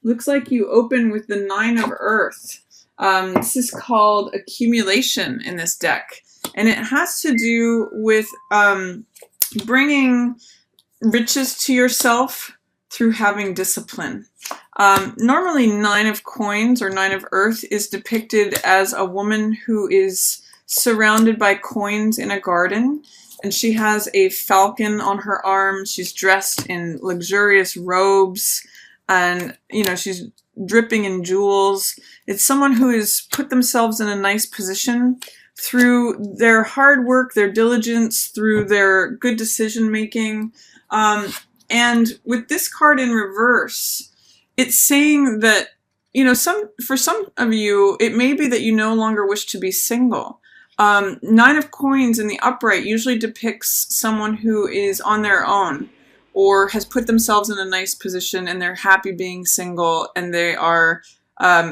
Looks like you open with the Nine of Earth. This is called accumulation in this deck. And it has to do with bringing riches to yourself through having discipline. Normally, Nine of Coins or Nine of Earth is depicted as a woman who is surrounded by coins in a garden. And she has a falcon on her arm. She's dressed in luxurious robes. And, you know, she's dripping in jewels. It's someone who has put themselves in a nice position through their hard work, their diligence, through their good decision making. And with this card in reverse, it's saying that, you know, for some of you, it may be that you no longer wish to be single. Nine of Coins in the upright usually depicts someone who is on their own or has put themselves in a nice position and they're happy being single and they are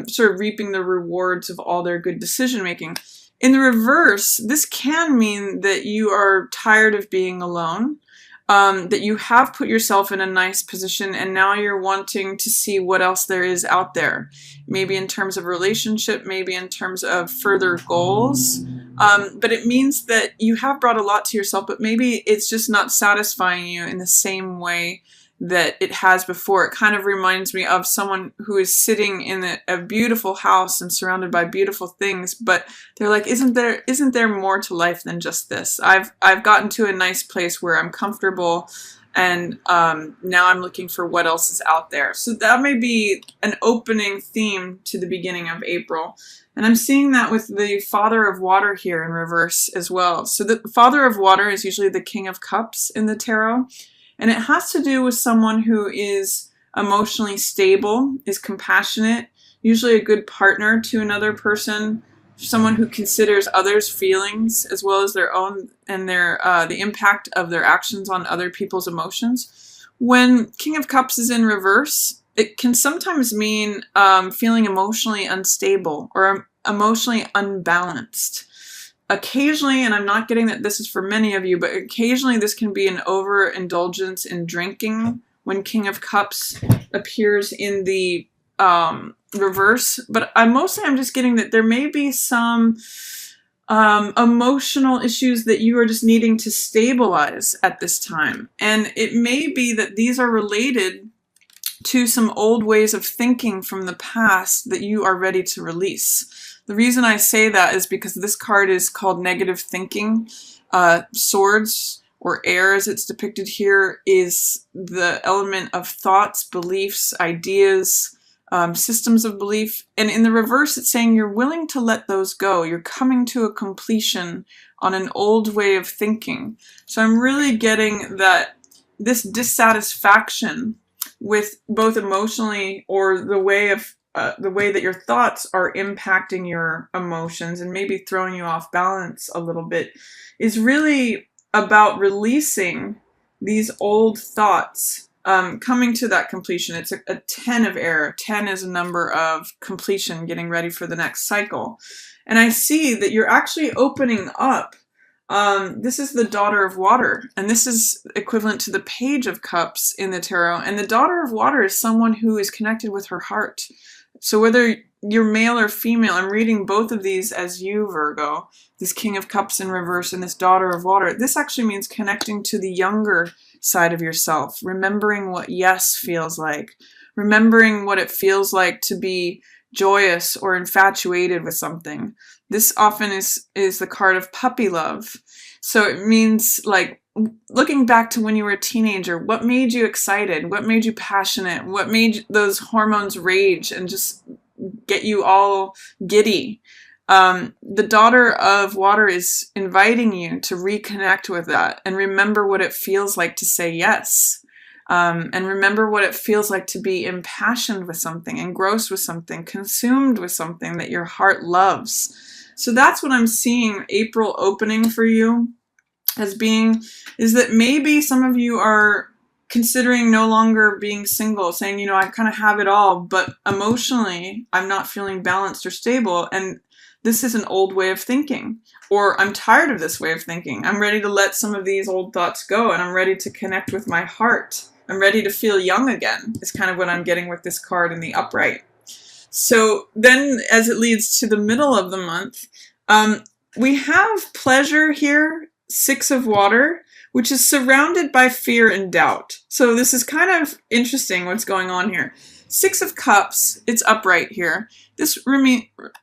sort of reaping the rewards of all their good decision making. In the reverse, this can mean that you are tired of being alone, that you have put yourself in a nice position and now you're wanting to see what else there is out there. Maybe in terms of relationship, maybe in terms of further goals. But it means that you have brought a lot to yourself, but maybe it's just not satisfying you in the same way that it has before. It kind of reminds me of someone who is sitting in a beautiful house and surrounded by beautiful things, but they're like, isn't there more to life than just this? I've gotten to a nice place where I'm comfortable, and now I'm looking for what else is out there. So that may be an opening theme to the beginning of April. And I'm seeing that with the Father of Water here in reverse as well. So the Father of Water is usually the King of Cups in the tarot. And it has to do with someone who is emotionally stable, is compassionate, usually a good partner to another person, someone who considers others' feelings as well as their own and the impact of their actions on other people's emotions. When King of Cups is in reverse, it can sometimes mean feeling emotionally unstable or emotionally unbalanced. Occasionally, and I'm not getting that this is for many of you, but occasionally this can be an overindulgence in drinking when King of Cups appears in the reverse. But I'm just getting that there may be some emotional issues that you are just needing to stabilize at this time. And it may be that these are related to some old ways of thinking from the past that you are ready to release. The reason I say that is because this card is called negative thinking. Swords, or air as it's depicted here, is the element of thoughts, beliefs, ideas, systems of belief. And in the reverse, it's saying you're willing to let those go. You're coming to a completion on an old way of thinking. So I'm really getting that this dissatisfaction with both emotionally or the way that your thoughts are impacting your emotions and maybe throwing you off balance a little bit is really about releasing these old thoughts, coming to that completion. It's a 10 of air. 10 is a number of completion, getting ready for the next cycle. And I see that you're actually opening up. This is the Daughter of Water, and this is equivalent to the Page of Cups in the tarot. And the Daughter of Water is someone who is connected with her heart. So whether you're male or female, I'm reading both of these as you, Virgo, this King of Cups in reverse and this Daughter of Water. This actually means connecting to the younger side of yourself, remembering what yes feels like, remembering what it feels like to be joyous or infatuated with something. This often is the card of puppy love. So it means like looking back to when you were a teenager, what made you excited? What made you passionate? What made those hormones rage and just get you all giddy? The Daughter of Water is inviting you to reconnect with that and remember what it feels like to say yes. And remember what it feels like to be impassioned with something, engrossed with something, consumed with something that your heart loves. So that's what I'm seeing April opening for you as being, is that maybe some of you are considering no longer being single, saying, you know, I kind of have it all, but emotionally I'm not feeling balanced or stable. And this is an old way of thinking, or I'm tired of this way of thinking. I'm ready to let some of these old thoughts go and I'm ready to connect with my heart. I'm ready to feel young again, is kind of what I'm getting with this card in the upright. So then as it leads to the middle of the month, we have pleasure here, 6 of water, which is surrounded by fear and doubt. So this is kind of interesting what's going on here. 6 of cups, it's upright here. This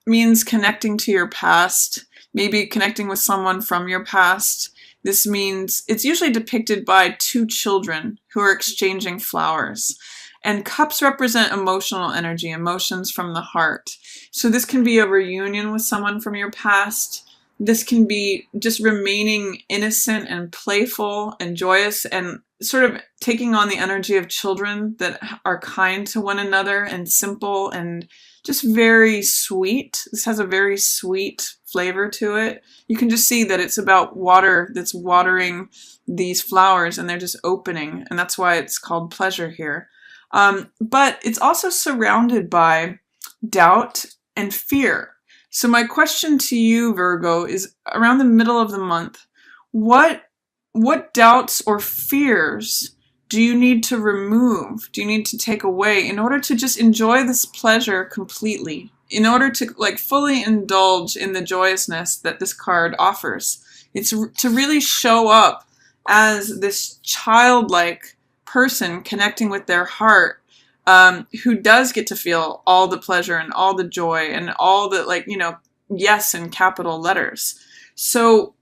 means connecting to your past, maybe connecting with someone from your past. This means it's usually depicted by 2 children who are exchanging flowers. And cups represent emotional energy, emotions from the heart. So this can be a reunion with someone from your past. This can be just remaining innocent and playful and joyous and sort of taking on the energy of children that are kind to one another and simple and just very sweet. This has a very sweet flavor to it. You can just see that it's about water that's watering these flowers and they're just opening. And that's why it's called pleasure here. But it's also surrounded by doubt and fear. So my question to you, Virgo, is around the middle of the month, what doubts or fears do you need to remove? Do you need to take away in order to just enjoy this pleasure completely? In order to like fully indulge in the joyousness that this card offers. It's to really show up as this childlike person connecting with their heart, who does get to feel all the pleasure and all the joy and all the yes in capital letters. So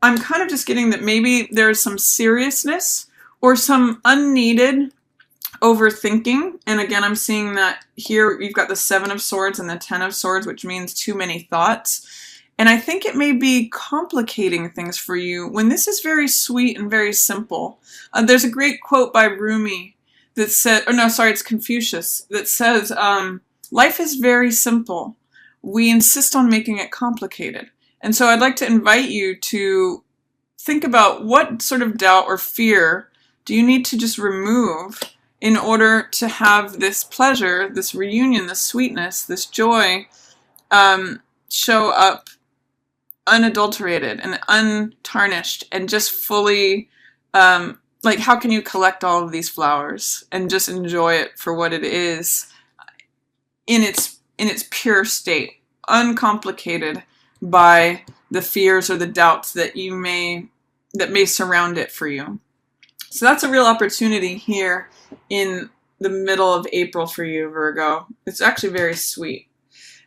I'm kind of just getting that maybe there's some seriousness or some unneeded overthinking. And again, I'm seeing that here you've got the 7 of Swords and the 10 of Swords, which means too many thoughts. And I think it may be complicating things for you when this is very sweet and very simple. There's a great quote by Rumi that said, it's Confucius, that says, life is very simple. We insist on making it complicated. And so I'd like to invite you to think about what sort of doubt or fear do you need to just remove in order to have this pleasure, this reunion, this sweetness, this joy show up unadulterated and untarnished and just fully, how can you collect all of these flowers and just enjoy it for what it is in its pure state, uncomplicated by the fears or the doubts that may surround it for you. So that's a real opportunity here in the middle of April for you, Virgo. It's actually very sweet.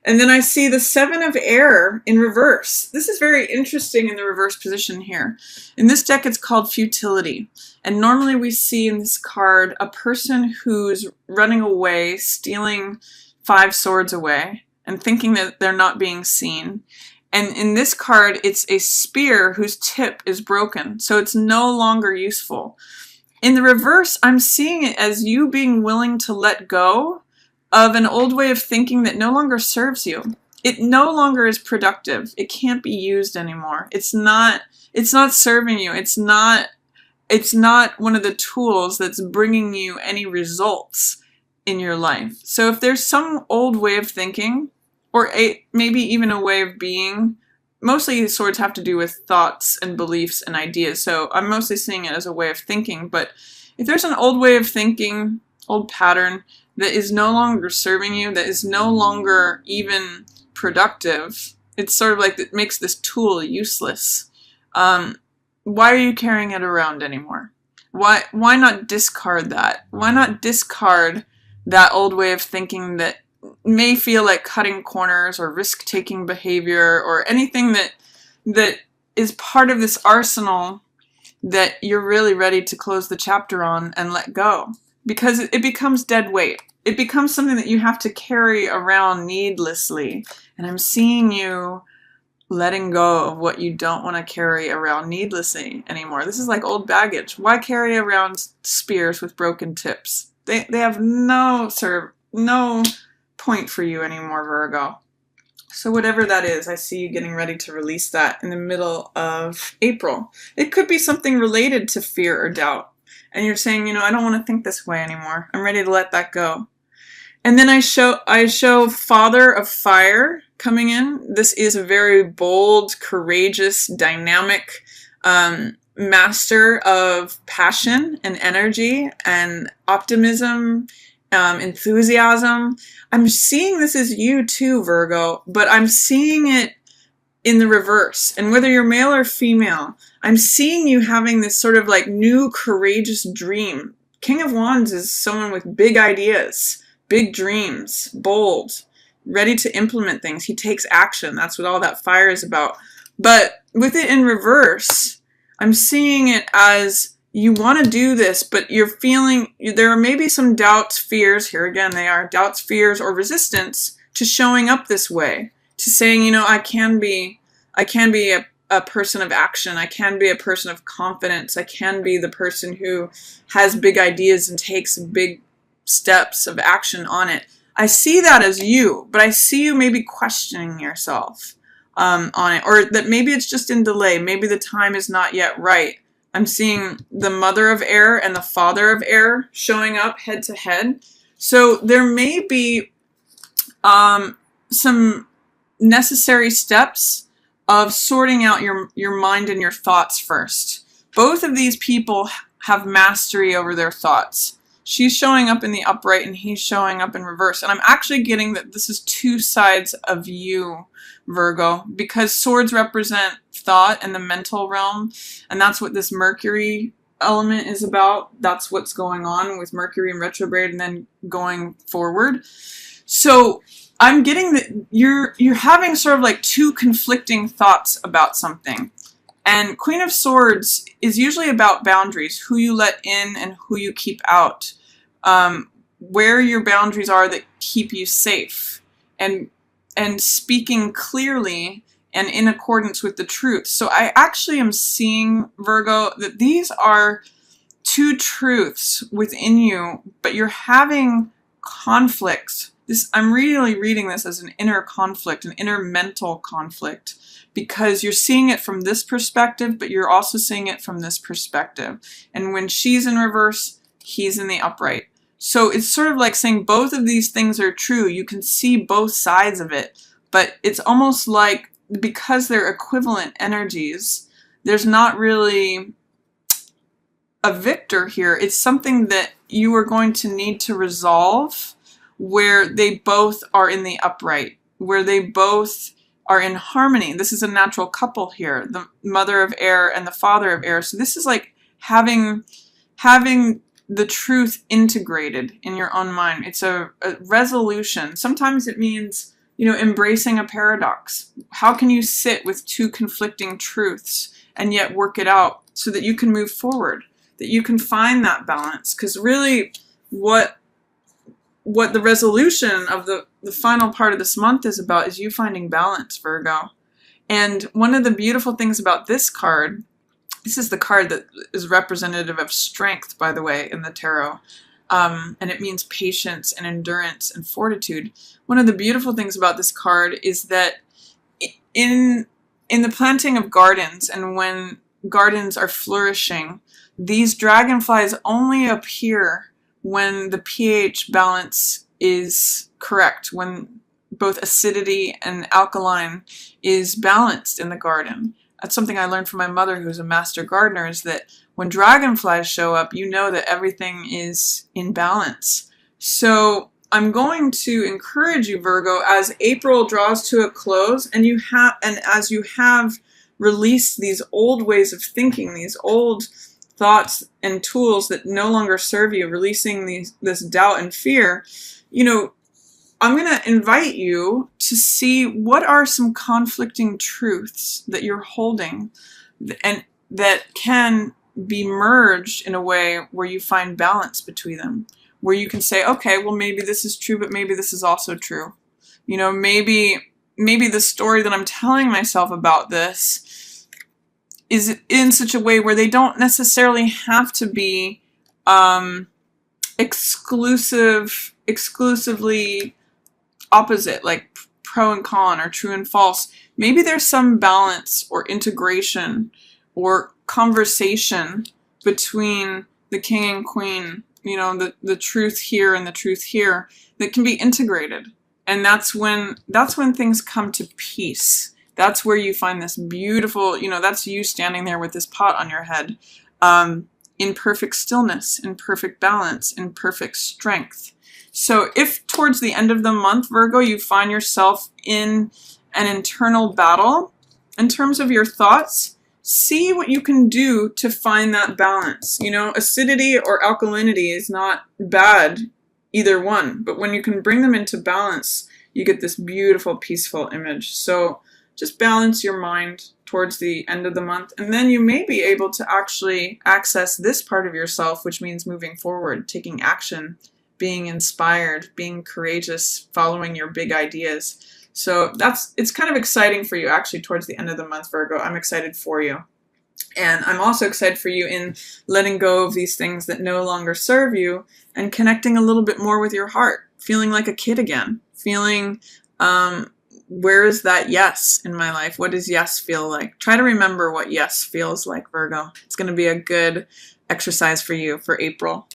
And then I see the 7 of Air in reverse. This is very interesting in the reverse position here. In this deck, it's called Futility. And normally we see in this card a person who's running away, stealing 5 swords away, and thinking that they're not being seen. And in this card, it's a spear whose tip is broken, so it's no longer useful. In the reverse, I'm seeing it as you being willing to let go of an old way of thinking that no longer serves you. It no longer is productive. It can't be used anymore. It's not serving you. It's not one of the tools that's bringing you any results in your life. So if there's some old way of thinking, or maybe even a way of being, mostly swords have to do with thoughts and beliefs and ideas, so I'm mostly seeing it as a way of thinking, but if there's an old way of thinking, old pattern, that is no longer serving you, that is no longer even productive, it's sort of like it makes this tool useless. Why are you carrying it around anymore? Why not discard that? Why not discard that old way of thinking that may feel like cutting corners or risk-taking behavior or anything that is part of this arsenal that you're really ready to close the chapter on and let go? Because it becomes dead weight. It becomes something that you have to carry around needlessly. And I'm seeing you letting go of what you don't want to carry around needlessly anymore. This is like old baggage. Why carry around spears with broken tips? They have no point for you anymore, Virgo. So whatever that is, I see you getting ready to release that in the middle of April. It could be something related to fear or doubt. And you're saying, I don't want to think this way anymore. I'm ready to let that go. And then I show Father of Fire coming in. This is a very bold, courageous, dynamic, master of passion and energy and optimism, enthusiasm. I'm seeing this as you too, Virgo, but I'm seeing it in the reverse. And whether you're male or female, I'm seeing you having this sort of like new courageous dream. King of Wands is someone with big ideas, big dreams, bold, ready to implement things. He takes action. That's what all that fire is about. But with it in reverse, I'm seeing it as you want to do this, but you're feeling there are maybe some doubts, fears. Here again, they are doubts, fears, or resistance to showing up this way, to saying, you know, I can be a person of action. I can be a person of confidence. I can be the person who has big ideas and takes big steps of action on it. I see that as you, but I see you maybe questioning yourself on it, or that maybe it's just in delay. Maybe the time is not yet right. I'm seeing the mother of air and the father of air showing up head to head. So there may be some necessary steps of sorting out your mind and your thoughts first. Both of these people have mastery over their thoughts. She's showing up in the upright and he's showing up in reverse. And I'm actually getting that this is two sides of you, Virgo, because swords represent thought and the mental realm. And that's what this Mercury element is about. That's what's going on with Mercury in retrograde and then going forward. So I'm getting that you're having sort of like two conflicting thoughts about something. And Queen of Swords is usually about boundaries, who you let in and who you keep out, where your boundaries are that keep you safe, and speaking clearly and in accordance with the truth. So I actually am seeing, Virgo, that these are two truths within you, but you're having conflicts. I'm really reading this as an inner conflict, an inner mental conflict, because you're seeing it from this perspective, but you're also seeing it from this perspective. And when she's in reverse, he's in the upright. So it's sort of like saying both of these things are true. You can see both sides of it, but it's almost like because they're equivalent energies, there's not really a victor here. It's something that you are going to need to resolve, where they both are in the upright, where they both are in harmony. This is a natural couple here, the mother of air and the father of air. So this is like having the truth integrated in your own mind. It's a resolution. Sometimes it means, you know, embracing a paradox. How can you sit with two conflicting truths and yet work it out so that you can move forward, that you can find that balance? Because really what the resolution of the final part of this month is about is you finding balance, Virgo. And one of the beautiful things about this card, this is the card that is representative of strength, by the way, in the tarot. And it means patience and endurance and fortitude. One of the beautiful things about this card is that in the planting of gardens, and when gardens are flourishing, these dragonflies only appear when the pH balance is correct, when both acidity and alkaline is balanced in the garden. That's something I learned from my mother, who's a master gardener, is that when dragonflies show up, you know that everything is in balance. So I'm going to encourage you, Virgo, as April draws to a close, and as you have released these old ways of thinking, these old thoughts and tools that no longer serve you, releasing this doubt and fear, you know, I'm going to invite you to see what are some conflicting truths that you're holding and that can be merged in a way where you find balance between them, where you can say, okay, well, maybe this is true, but maybe this is also true. You know, maybe the story that I'm telling myself about this is in such a way where they don't necessarily have to be exclusively opposite, like pro and con or true and false. Maybe there's some balance or integration or conversation between the king and queen, you know, the truth here and the truth here, that can be integrated. And that's when things come to peace. That's where you find this beautiful, that's you standing there with this pot on your head, in perfect stillness, in perfect balance, in perfect strength. So if towards the end of the month, Virgo, you find yourself in an internal battle in terms of your thoughts, see what you can do to find that balance. Acidity or alkalinity is not bad, either one, but when you can bring them into balance, you get this beautiful, peaceful image. So just balance your mind towards the end of the month, and then you may be able to actually access this part of yourself, which means moving forward, taking action, being inspired, being courageous, following your big ideas. So it's kind of exciting for you actually towards the end of the month, Virgo. I'm excited for you. And I'm also excited for you in letting go of these things that no longer serve you and connecting a little bit more with your heart, feeling like a kid again, feeling, where is that yes in my life? What does yes feel like? Try to remember what yes feels like, Virgo. It's going to be a good exercise for you for April.